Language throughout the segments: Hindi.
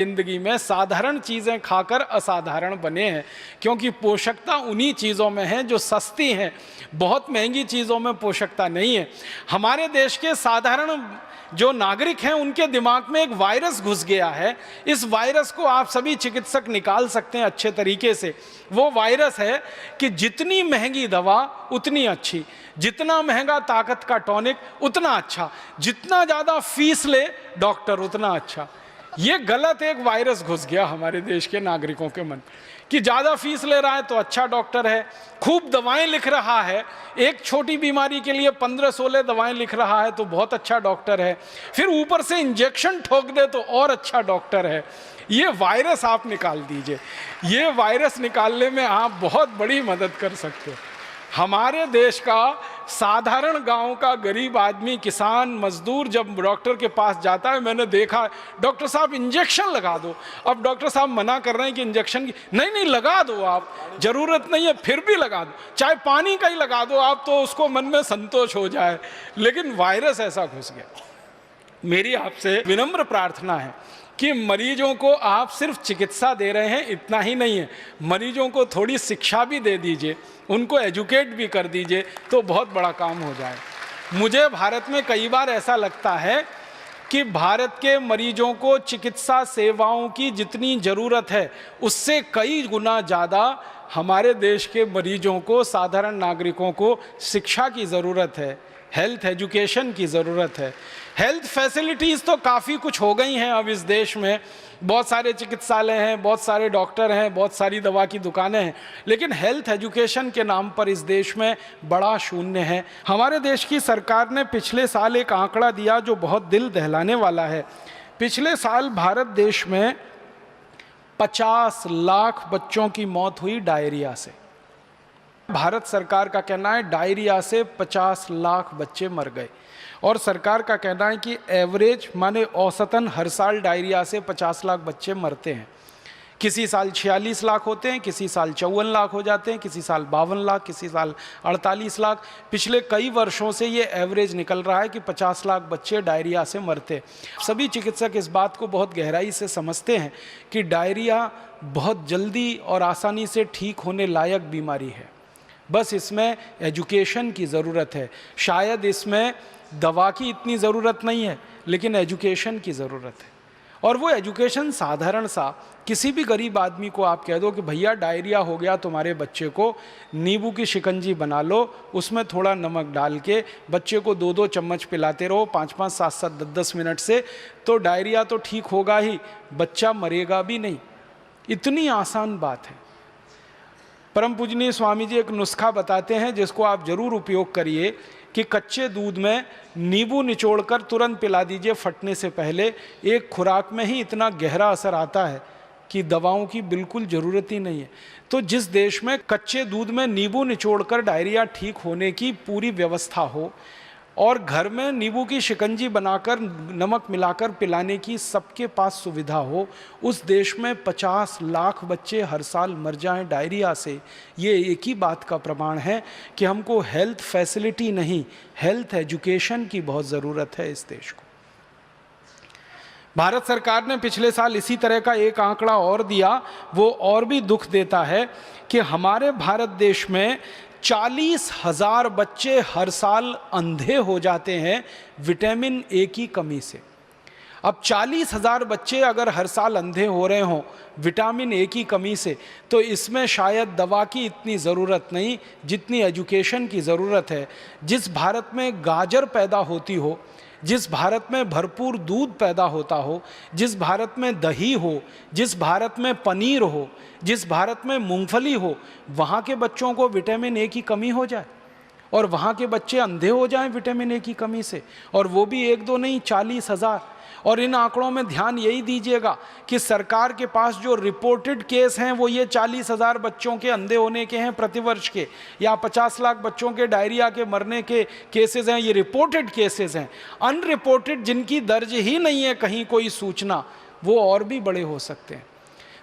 जिंदगी में साधारण चीज़ें खाकर असाधारण बने हैं, क्योंकि पोषकता उन्हीं चीज़ों में है जो सस्ती हैं। बहुत महंगी चीज़ों में पोषकता नहीं है। हमारे देश के साधारण जो नागरिक हैं उनके दिमाग में एक वायरस घुस गया है। इस वायरस को आप सभी चिकित्सक निकाल सकते हैं अच्छे तरीके से। वो वायरस है कि जितनी महंगी दवा उतनी अच्छी, जितना महंगा ताकत का टॉनिक उतना अच्छा, जितना ज़्यादा फीस ले डॉक्टर उतना अच्छा। ये गलत एक वायरस घुस गया हमारे देश के नागरिकों के मन कि ज़्यादा फीस ले रहा है तो अच्छा डॉक्टर है, खूब दवाएं लिख रहा है, एक छोटी बीमारी के लिए 15-16 दवाएं लिख रहा है तो बहुत अच्छा डॉक्टर है, फिर ऊपर से इंजेक्शन ठोक दे तो और अच्छा डॉक्टर है। ये वायरस आप निकाल दीजिए। ये वायरस निकालने में आप बहुत बड़ी मदद कर सकते हो। हमारे देश का साधारण गांव का गरीब आदमी, किसान, मजदूर जब डॉक्टर के पास जाता है, मैंने देखा डॉक्टर साहब इंजेक्शन लगा दो। अब डॉक्टर साहब मना कर रहे हैं कि इंजेक्शन की नहीं लगा दो, आप जरूरत नहीं है, फिर भी लगा दो, चाहे पानी का ही लगा दो आप, तो उसको मन में संतोष हो जाए। लेकिन वायरस ऐसा घुस गया। मेरी आपसे विनम्र प्रार्थना है कि मरीजों को आप सिर्फ चिकित्सा दे रहे हैं इतना ही नहीं है, मरीजों को थोड़ी शिक्षा भी दे दीजिए, उनको एजुकेट भी कर दीजिए तो बहुत बड़ा काम हो जाए। मुझे भारत में कई बार ऐसा लगता है कि भारत के मरीजों को चिकित्सा सेवाओं की जितनी ज़रूरत है उससे कई गुना ज़्यादा हमारे देश के मरीजों को, साधारण नागरिकों को शिक्षा की ज़रूरत है, हेल्थ एजुकेशन की ज़रूरत है। हेल्थ फैसिलिटीज़ तो काफ़ी कुछ हो गई हैं अब इस देश में, बहुत सारे चिकित्सालय हैं, बहुत सारे डॉक्टर हैं, बहुत सारी दवा की दुकानें हैं, लेकिन हेल्थ एजुकेशन के नाम पर इस देश में बड़ा शून्य है। हमारे देश की सरकार ने पिछले साल एक आंकड़ा दिया जो बहुत दिल दहलाने वाला है। पिछले साल भारत देश में 50 लाख बच्चों की मौत हुई डायरिया से। भारत सरकार का कहना है डायरिया से 50 लाख बच्चे मर गए, और सरकार का कहना है कि एवरेज माने औसतन हर साल डायरिया से 50 लाख बच्चे मरते हैं। किसी साल 46 लाख होते हैं, किसी साल 54 लाख हो जाते हैं, किसी साल 52 लाख, किसी साल 48 लाख। पिछले कई वर्षों से ये एवरेज निकल रहा है कि 50 लाख बच्चे डायरिया से मरते। सभी चिकित्सक इस बात को बहुत गहराई से समझते हैं कि डायरिया बहुत जल्दी और आसानी से ठीक होने लायक बीमारी है, बस इसमें एजुकेशन की ज़रूरत है। शायद इसमें दवा की इतनी ज़रूरत नहीं है, लेकिन एजुकेशन की ज़रूरत है। और वो एजुकेशन साधारण सा, किसी भी गरीब आदमी को आप कह दो कि भैया डायरिया हो गया तुम्हारे बच्चे को, नींबू की शिकंजी बना लो, उसमें थोड़ा नमक डाल के बच्चे को 2-2 चम्मच पिलाते रहो 5-5, 7-7, 10-10 मिनट से, तो डायरिया तो ठीक होगा ही, बच्चा मरेगा भी नहीं। इतनी आसान बात है। परम पूजनीय स्वामी जी एक नुस्खा बताते हैं जिसको आप ज़रूर उपयोग करिए कि कच्चे दूध में नींबू निचोड़कर तुरंत पिला दीजिए फटने से पहले। एक खुराक में ही इतना गहरा असर आता है कि दवाओं की बिल्कुल ज़रूरत ही नहीं है। तो जिस देश में कच्चे दूध में नींबू निचोड़कर डायरिया ठीक होने की पूरी व्यवस्था हो और घर में नींबू की शिकंजी बनाकर नमक मिलाकर पिलाने की सबके पास सुविधा हो, उस देश में 50 लाख बच्चे हर साल मर जाएं डायरिया से, ये एक ही बात का प्रमाण है कि हमको हेल्थ फैसिलिटी नहीं, हेल्थ एजुकेशन की बहुत ज़रूरत है इस देश को। भारत सरकार ने पिछले साल इसी तरह का एक आंकड़ा और दिया, वो और भी दुख देता है कि हमारे भारत देश में 40,000 बच्चे हर साल अंधे हो जाते हैं विटामिन ए की कमी से। अब 40,000 बच्चे अगर हर साल अंधे हो रहे हों विटामिन ए की कमी से, तो इसमें शायद दवा की इतनी ज़रूरत नहीं जितनी एजुकेशन की ज़रूरत है। जिस भारत में गाजर पैदा होती हो, जिस भारत में भरपूर दूध पैदा होता हो, जिस भारत में दही हो, जिस भारत में पनीर हो, जिस भारत में मूंगफली हो, वहाँ के बच्चों को विटामिन ए की कमी हो जाए और वहाँ के बच्चे अंधे हो जाएं विटामिन ए की कमी से, और वो भी 1-2 नहीं 40,000। और इन आंकड़ों में ध्यान यही दीजिएगा कि सरकार के पास जो रिपोर्टेड केस हैं वो ये 40,000 बच्चों के अंधे होने के हैं प्रतिवर्ष के, या 50 लाख बच्चों के डायरिया के मरने के केसेस हैं, ये रिपोर्टेड केसेस हैं। अनरिपोर्टेड जिनकी दर्ज ही नहीं है कहीं कोई सूचना, वो और भी बड़े हो सकते हैं।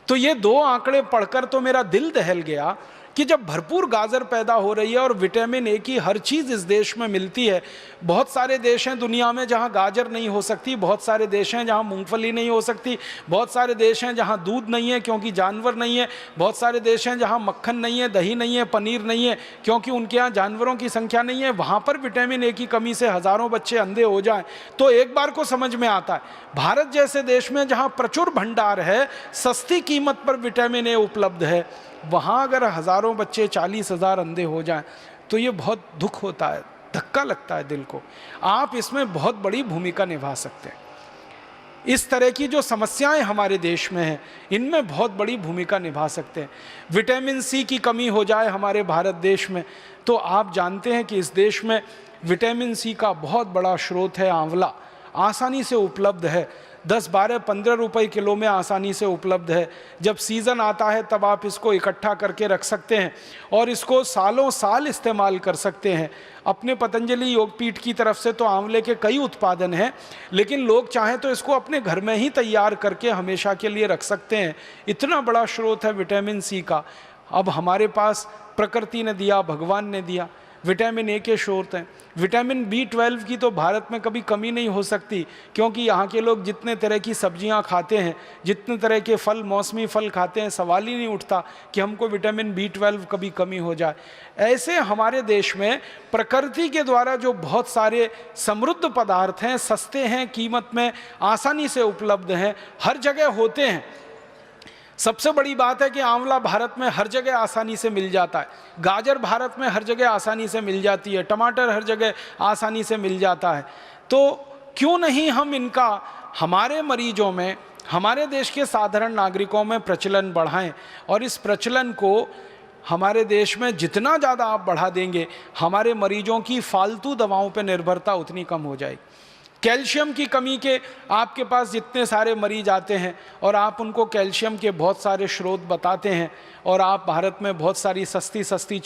तो ये 2 आंकड़े पढ़कर तो मेरा दिल दहल गया कि जब भरपूर गाजर पैदा हो रही है और विटामिन ए की हर चीज़ इस देश में मिलती है, बहुत सारे देश हैं दुनिया में जहाँ गाजर नहीं हो सकती, बहुत सारे देश हैं जहाँ मूंगफली नहीं हो सकती, बहुत सारे देश हैं जहाँ दूध नहीं है क्योंकि जानवर नहीं है, बहुत सारे देश हैं जहाँ मक्खन नहीं है, दही नहीं है, पनीर नहीं है क्योंकि उनके यहाँ जानवरों की संख्या नहीं है। वहाँ पर विटामिन ए की कमी से हज़ारों बच्चे अंधे हो जाएं तो एक बार को समझ में आता है। भारत जैसे देश में जहाँ प्रचुर भंडार है, सस्ती कीमत पर विटामिन ए उपलब्ध है, वहाँ अगर हज़ारों बच्चे 40,000 अंधे हो जाएं तो ये बहुत दुख होता है, धक्का लगता है दिल को। आप इसमें बहुत बड़ी भूमिका निभा सकते हैं। इस तरह की जो समस्याएं हमारे देश में हैं, इनमें बहुत बड़ी भूमिका निभा सकते हैं। विटामिन सी की कमी हो जाए हमारे भारत देश में तो आप जानते हैं कि इस देश में विटामिन सी का बहुत बड़ा स्रोत है आंवला, आसानी से उपलब्ध है, 10, 12, 15 रुपए किलो में आसानी से उपलब्ध है। जब सीज़न आता है तब आप इसको इकट्ठा करके रख सकते हैं और इसको सालों साल इस्तेमाल कर सकते हैं। अपने पतंजलि योगपीठ की तरफ से तो आंवले के कई उत्पादन हैं, लेकिन लोग चाहें तो इसको अपने घर में ही तैयार करके हमेशा के लिए रख सकते हैं। इतना बड़ा स्रोत है विटामिन सी का। अब हमारे पास प्रकृति ने दिया, भगवान ने दिया, विटामिन ए के स्रोत हैं। विटामिन B12 की तो भारत में कभी कमी नहीं हो सकती क्योंकि यहाँ के लोग जितने तरह की सब्जियाँ खाते हैं, जितने तरह के फल, मौसमी फल खाते हैं, सवाल ही नहीं उठता कि हमको विटामिन B12 कभी कमी हो जाए। ऐसे हमारे देश में प्रकृति के द्वारा जो बहुत सारे समृद्ध पदार्थ हैं, सस्ते हैं, कीमत में आसानी से उपलब्ध हैं, हर जगह होते हैं। सबसे बड़ी बात है कि आंवला भारत में हर जगह आसानी से मिल जाता है, गाजर भारत में हर जगह आसानी से मिल जाती है, टमाटर हर जगह आसानी से मिल जाता है। तो क्यों नहीं हम इनका हमारे मरीजों में, हमारे देश के साधारण नागरिकों में प्रचलन बढ़ाएं। और इस प्रचलन को हमारे देश में जितना ज़्यादा आप बढ़ा देंगे, हमारे मरीजों की फालतू दवाओं पर निर्भरता उतनी कम हो जाएगी। कैल्शियम की कमी के आपके पास जितने सारे मरीज आते हैं और आप उनको कैल्शियम के बहुत सारे स्रोत बताते हैं और आप भारत में बहुत सारी सस्ती सस्ती चीज़